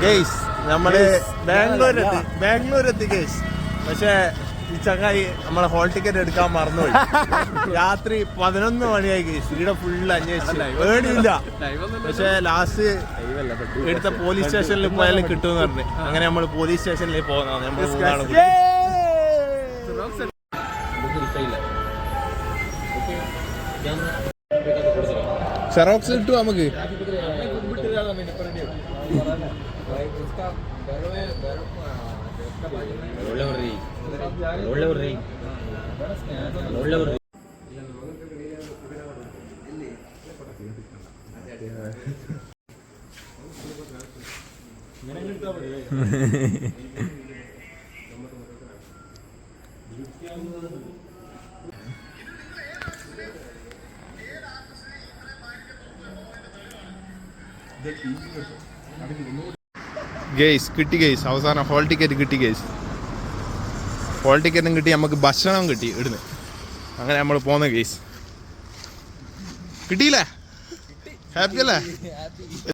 Guys നമ്മള് ബാംഗ്ലൂർ എത്തി guys. പക്ഷെ ഈ ചങ്ങായി നമ്മളെ ഹോൾ ടിക്കറ്റ് എടുക്കാൻ മറന്നുപോയി. രാത്രി 11 മണിയായി ഗെയ്സ്. ഇവിടെ ഫുള്ള് അന്വേഷിച്ചില്ല, ഏടിയില്ല. പക്ഷെ ലാസ്റ്റ് ഇവിടുത്തെ പോലീസ് സ്റ്റേഷനിൽ പോയാലും കിട്ടുമെന്ന് പറഞ്ഞു. അങ്ങനെ നമ്മൾ പോലീസ് സ്റ്റേഷനിൽ പോകുന്നതാണ്. നമ്മൾ സെറോക്സ് കിട്ടും നമുക്ക്. ഗെയ്സ് കിട്ടി ഗെയ്സ്. അവസാനം ഹോൾ ടിക്കറ്റ് കിട്ടി ഗെയ്സ്. ഹോൾ ടിക്കറ്റും കിട്ടി, നമുക്ക് ഭക്ഷണം കിട്ടി ഇവിടുന്ന്. അങ്ങനെ നമ്മൾ പോന്ന ഗെയ്സ്. കിട്ടിയില്ലേ? ഹാപ്പി അല്ലേ?